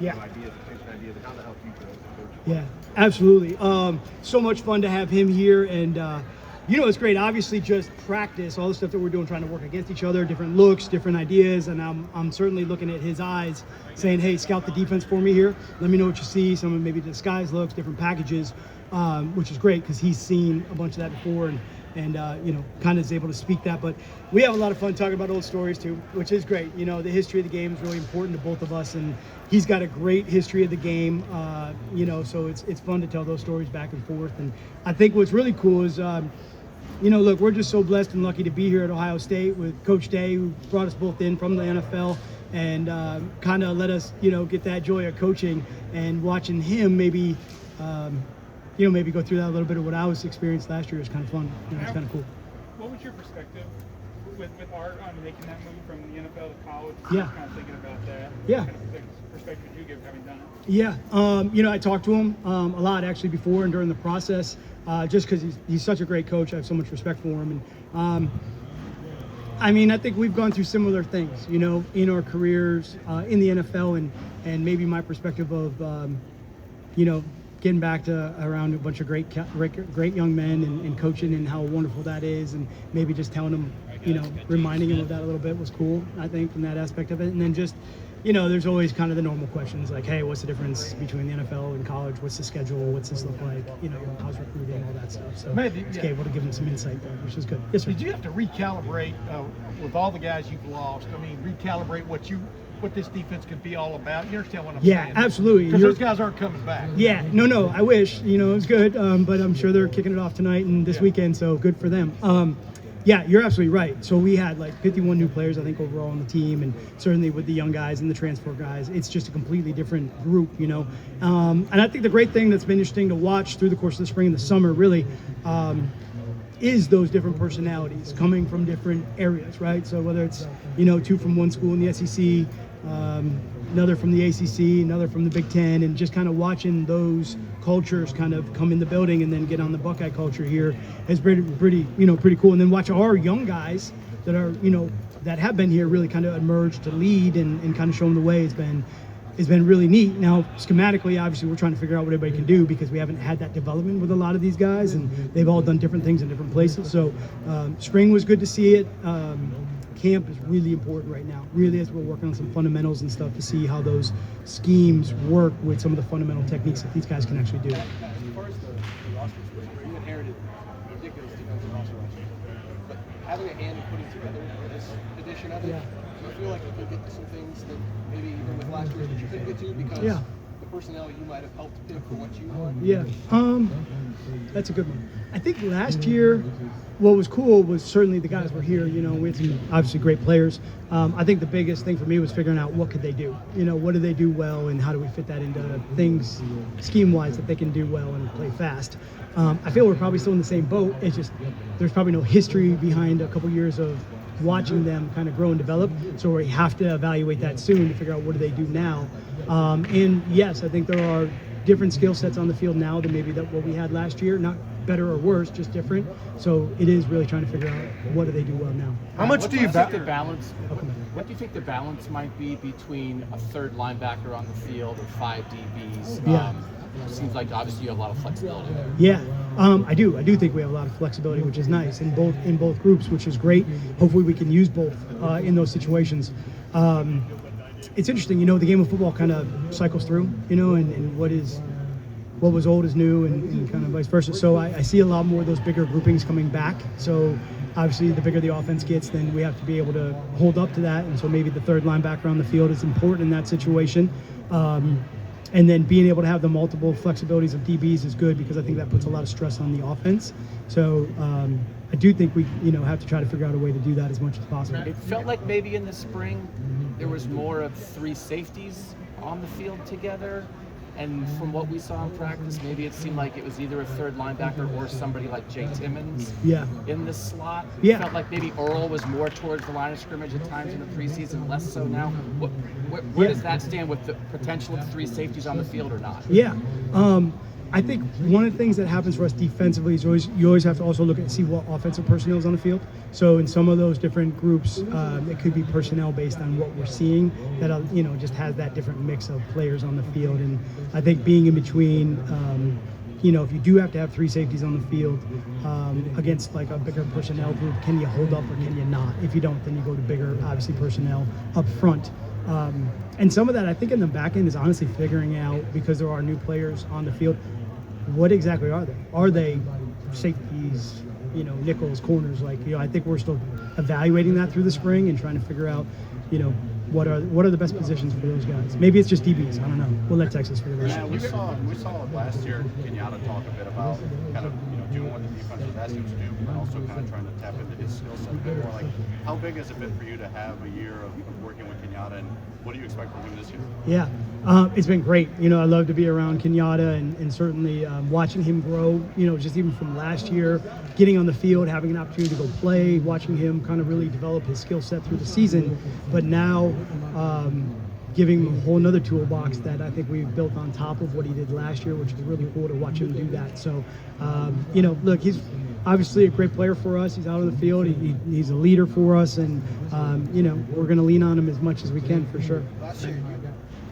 Yeah. new ideas, changing ideas, and how the hell you grow as a coach. Yeah, absolutely. So much fun to have him here, and it's great. Obviously, just practice all the stuff that we're doing, trying to work against each other, different looks, different ideas, and I'm certainly looking at his eyes, saying, "Hey, scout the defense for me here. Let me know what you see. Some of maybe disguise looks, different packages," which is great because he's seen a bunch of that before, and kind of is able to speak that. But we have a lot of fun talking about old stories too, which is great. The history of the game is really important to both of us, and he's got a great history of the game. So it's fun to tell those stories back and forth. And I think what's really cool is, look, we're just so blessed and lucky to be here at Ohio State with Coach Day, who brought us both in from the NFL and kind of let us, get that joy of coaching, and watching him maybe go through that a little bit of what I was experienced last year is kind of fun. It's kind of cool. What was your perspective with Art on making that move from the NFL to college? Yeah. Kind of thinking about that. Yeah. What kind of perspective did you give having done it? Yeah. I talked to him a lot actually before and during the process, just because he's such a great coach. I have so much respect for him. And I think we've gone through similar things, in our careers in the NFL, and maybe my perspective of, getting back to around a bunch of great young men and coaching and how wonderful that is, and maybe just telling them, reminding him of that a little bit was cool, I think, from that aspect of it. And then just, there's always kind of the normal questions like, hey, what's the difference between the NFL and college? What's the schedule? What's this look like? How's recruiting, all that stuff. So it's able to give them some insight there, which is good. Yes, sir. Did you have to recalibrate with all the guys you've lost? Recalibrate what this defense could be all about? You understand what I'm saying? Yeah, absolutely. Because those guys aren't coming back. Yeah, no, I wish, it was good, but I'm sure they're kicking it off tonight and this weekend, so good for them. Yeah, you're absolutely right. So we had like 51 new players, I think, overall on the team, and certainly with the young guys and the transfer guys, it's just a completely different group, And I think the great thing that's been interesting to watch through the course of the spring and the summer, really, is those different personalities coming from different areas, right? So whether it's, two from one school in the SEC, another from the ACC, another from the Big Ten, and just kind of watching those cultures kind of come in the building and then get on the Buckeye culture here has been pretty cool. And then watch our young guys that are, that have been here really kind of emerge to lead and kind of show them the way. It's been really neat. Now, schematically, obviously, we're trying to figure out what everybody can do because we haven't had that development with a lot of these guys, and they've all done different things in different places. So spring was good to see it. Camp is really important right now, really, as we're working on some fundamentals and stuff to see how those schemes work with some of the fundamental techniques that these guys can actually do. As far as the roster split, you inherited ridiculous defensive roster last year, but having a hand in putting together this edition of it, do you feel like you could get to some things that maybe even with last year that you couldn't get to because the personnel you might have helped pick for what you want? Yeah, that's a good one. I think last year, what was cool was certainly the guys were here. We had some obviously great players. I think the biggest thing for me was figuring out what could they do. What do they do well, and how do we fit that into things scheme-wise that they can do well and play fast. I feel we're probably still in the same boat. It's just there's probably no history behind a couple years of watching them kind of grow and develop. So we have to evaluate that soon to figure out what do they do now. And yes, I think there are different skill sets on the field now than maybe what we had last year. Not better or worse, just different. So it is really trying to figure out what do they do well now. How much do you think the balance? What do you think the balance might be between a third linebacker on the field or 5 DBs? Yeah. It seems like obviously you have a lot of flexibility there. Yeah, I do. I do think we have a lot of flexibility, which is nice in both groups, which is great. Hopefully, we can use both in those situations. It's interesting, the game of football kind of cycles through, and what was old is new, and kind of vice versa. So I see a lot more of those bigger groupings coming back. So obviously, the bigger the offense gets, then we have to be able to hold up to that. And so maybe the third linebacker on the field is important in that situation. And then being able to have the multiple flexibilities of DBs is good because I think that puts a lot of stress on the offense. So I do think we, have to try to figure out a way to do that as much as possible. It felt like maybe in the spring there was more of 3 safeties on the field together. And from what we saw in practice, maybe it seemed like it was either a third linebacker or somebody like Jay Timmons in the slot. It felt like maybe Earl was more towards the line of scrimmage at times in the preseason, less so now. Where does that stand with the potential of 3 safeties on the field or not? Yeah. I think one of the things that happens for us defensively is you always have to also look and see what offensive personnel is on the field. So in some of those different groups, it could be personnel based on what we're seeing that just has that different mix of players on the field. And I think being in between, if you do have to have 3 safeties on the field against like a bigger personnel group, can you hold up or can you not? If you don't, then you go to bigger, obviously, personnel up front. And some of that, I think, in the back end is honestly figuring out, because there are new players on the field, what exactly are they? Are they safeties, nickels, corners? I think we're still evaluating that through the spring and trying to figure out, what are the best positions for those guys. Maybe it's just DBs. I don't know. We'll let Texas figure that out. We saw last year Kenyatta talk a bit about kind of doing what the defense was asking him to do, but also kind of trying to tap into his skill set a bit more. Like, how big has it been for you to have a year of working with Kenyatta, and what do you expect from him this year? Yeah, it's been great. I love to be around Kenyatta and certainly watching him grow. Just even from last year, getting on the field, having an opportunity to go play, watching him kind of really develop his skill set through the season. But now giving him a whole nother toolbox that I think we've built on top of what he did last year, which is really cool to watch him do that. So, look, he's obviously a great player for us. He's out on the field. He's a leader for us, and we're going to lean on him as much as we can for sure. Last year, you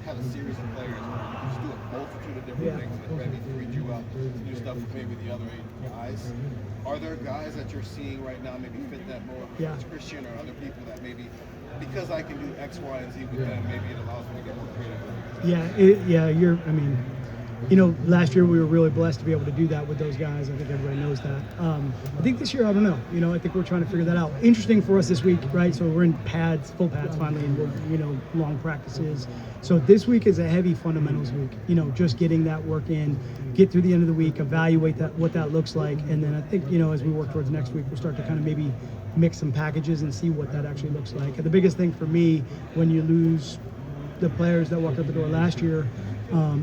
had a series of players who just do a multitude of different things, and maybe freed you up to do stuff with maybe the other 8 guys. Are there guys that you're seeing right now maybe fit that mold? Yeah. It's Christian or other people that maybe, because I can do X, Y, and Z with them, maybe it allows me to get more creative. Last year we were really blessed to be able to do that with those guys. I think everybody knows that. I think this year, I don't know. I think we're trying to figure that out. Interesting for us this week, right? So we're in full pads finally, and we're, long practices. So this week is a heavy fundamentals week. Just getting that work in, get through the end of the week, evaluate what that looks like, and then I think, as we work towards next week, we'll start to kind of maybe mix some packages and see what that actually looks like. And the biggest thing for me when you lose the players that walked out the door last year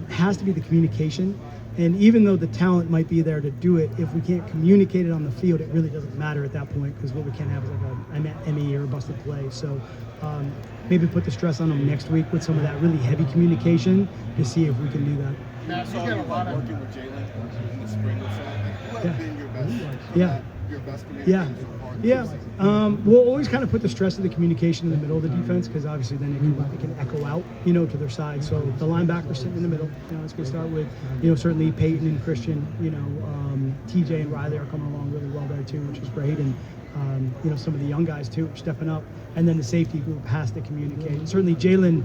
has to be the communication. And even though the talent might be there to do it, if we can't communicate it on the field, it really doesn't matter at that point, because what we can't have is like a ME or a busted play. So maybe put the stress on them next week with some of that really heavy communication to see if we can do that. Matt, you got a lot of working with Jalen in the spring. Who has been your best? Your best communication so far? We'll always kind of put the stress of the communication in the middle of the defense, because obviously then it can echo out, to their side. So the linebackers sitting in the middle. It's going to start with, certainly Peyton and Christian. TJ and Riley are coming along really well there too, which is great. And some of the young guys too are stepping up. And then the safety group has to communicate. And certainly Jalen,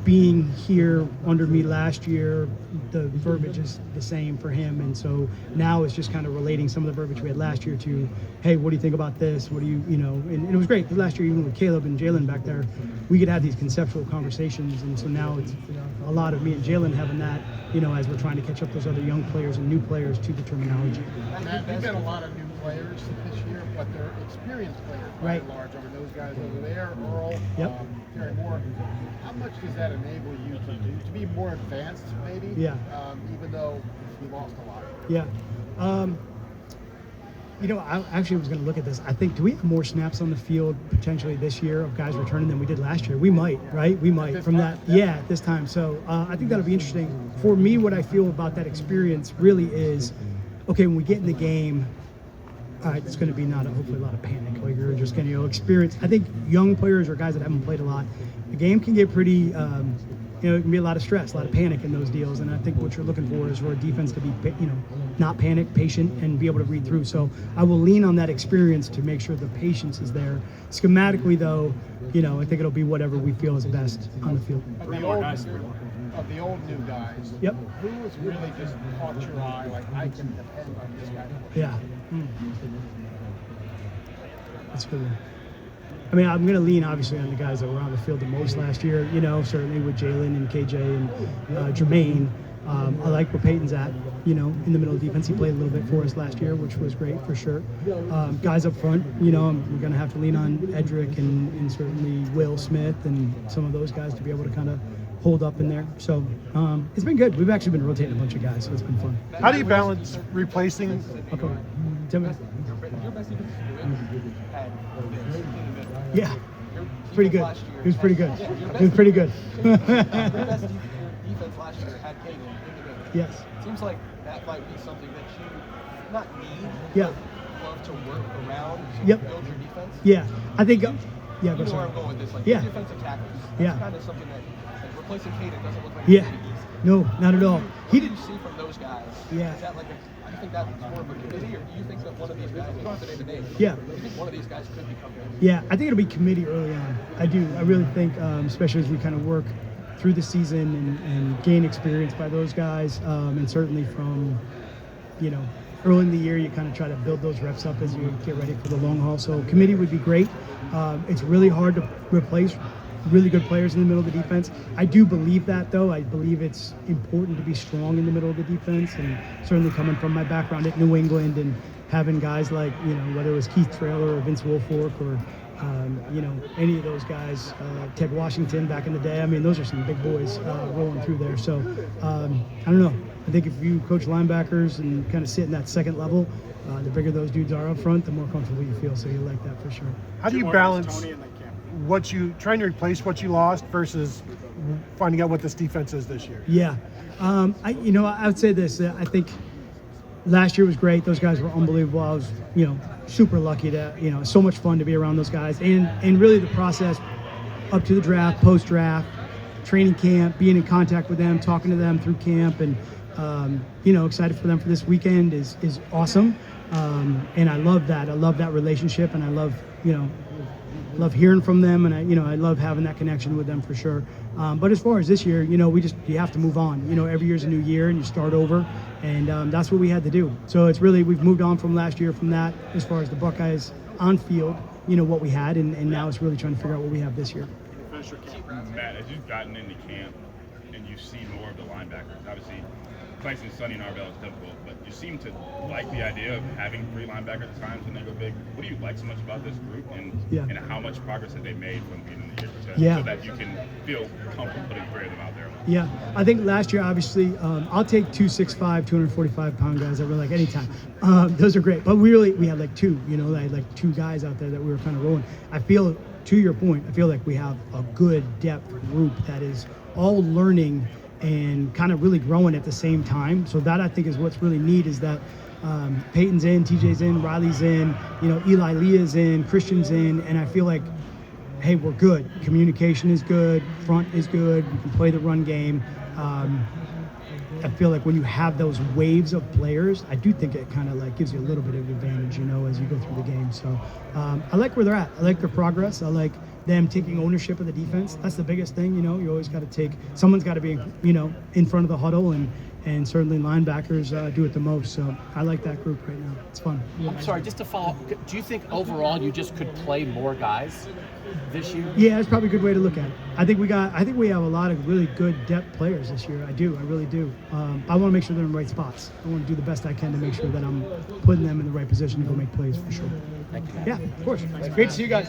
being here under me last year, the verbiage is the same for him. And so now it's just kind of relating some of the verbiage we had last year to, hey, what do you think about this? What do you, and it was great. Last year, even with Caleb and Jalen back there, we could have these conceptual conversations. And so now it's a lot of me and Jalen having that, as we're trying to catch up those other young players and new players to the terminology. Matt, you've got a lot of new players this year, but they're experienced players by and large. Over those guys over there, Earl, Terry Moore. How much does that enable you to be more advanced, maybe? Yeah. Even though you lost a lot. Yeah. I actually was going to look at this. I think, do we have more snaps on the field potentially this year of guys returning than we did last year? We might, right? We might from that. Yeah, at this time. So I think that'll be interesting. For me, what I feel about that experience really is, okay, when we get in the game, all right, it's going to be hopefully a lot of panic. Like you're just going to experience. I think young players or guys that haven't played a lot, the game can get pretty, it can be a lot of stress, a lot of panic in those deals. And I think what you're looking for is for a defense to be, not panic, patient, and be able to read through. So I will lean on that experience to make sure the patience is there. Schematically, though, I think it'll be whatever we feel is best on the field. Of the old new guys, who was really just caught your eye, like, I can depend on this guy? Yeah. That's a good one. I mean, I'm going to lean, obviously, on the guys that were on the field the most last year, certainly with Jalen and KJ and Jermaine. I like where Peyton's at, in the middle of defense. He played a little bit for us last year, which was great for sure. Guys up front, we're going to have to lean on Edric and certainly Will Smith and some of those guys to be able to kind of hold up in there. So it's been good. We've actually been rotating a bunch of guys, so it's been fun. How do you balance replacing? Okay. Timmy? Yeah. Pretty good. He was pretty good. He was pretty good. Your best defense last year had Kagan in the game. Yes. Seems like that might be something that you not need, Yeah. but love to work around to Yep. build your defense? Yeah, I think. Yeah, You go know where sorry. I'm going with this, like Yeah. defensive tackles. Yeah. That's kind of something that, like, replacing Caden doesn't look like Yeah. it's really easy. No, not at all. What He do did. you see from those guys? Yeah. Is that like do you think that's more of a committee, or do you think that one of these guys, we don't have to name a name, Yeah. do you think one of these guys could become good? Yeah, I think it'll be committee early on. I do. I really think, especially as we kind of work through the season and gain experience by those guys, and certainly from, early in the year, you kind of try to build those reps up as you get ready for the long haul. So committee would be great. It's really hard to replace really good players in the middle of the defense. I do believe that, though. I believe it's important to be strong in the middle of the defense, and certainly coming from my background at New England and having guys like, whether it was Keith Traylor or Vince Wilfork or, any of those guys, Ted Washington back in the day. I mean, those are some big boys rolling through there. So, I don't know. I think if you coach linebackers and kind of sit in that second level, the bigger those dudes are up front, the more comfortable you feel. So you like that for sure. How do you balance what you trying to replace what you lost versus finding out what this defense is this year? Yeah, I would say this. I think last year was great. Those guys were unbelievable. I was, super lucky to, so much fun to be around those guys, and really the process up to the draft, post draft, training camp, being in contact with them, talking to them through camp, and excited for them for this weekend is awesome. And I love that. I love that relationship, and I love love hearing from them, and I love having that connection with them for sure. But as far as this year, you have to move on. Every year's a new year, and you start over, and that's what we had to do. So it's really, we've moved on from last year from that as far as the Buckeyes on field, what we had, and now it's really trying to figure out what we have this year. Matt, as you've gotten into camp and you see more of the linebackers, obviously placing Sonny and Arvell is difficult, but you seem to like the idea of having 3 linebackers at times when they go big. What do you like so much about this group, and how much progress have they made from beginning of the year so that you can feel comfortable putting 3 of them out there? Yeah, I think last year, obviously, I'll take 265, 245-pound guys over like anytime. Those are great, but we had like 2, I had like 2 guys out there that we were kind of rolling. I feel, to your point, I feel like we have a good depth group that is all learning and kind of really growing at the same time. So that, I think, is what's really neat, is that Peyton's in, TJ's in, Riley's in, Eli Leah's in, Christian's in, and I feel like, hey, we're good. Communication is good, front is good, we can play the run game. I feel like when you have those waves of players, I do think it kind of like gives you a little bit of advantage, as you go through the game. So I like where they're at. I like their progress. I like them taking ownership of the defense. That's the biggest thing, you always got to someone's got to be, in front of the huddle, and certainly linebackers do it the most. So I like that group right now. It's fun. I'm sorry, just to follow up, do you think overall you just could play more guys this year? Yeah, that's probably a good way to look at it. I think we have a lot of really good depth players this year. I really do. I want to make sure they're in the right spots. I want to do the best I can to make sure that I'm putting them in the right position to go make plays for sure. Thank you. Yeah, of course. Great to see you guys.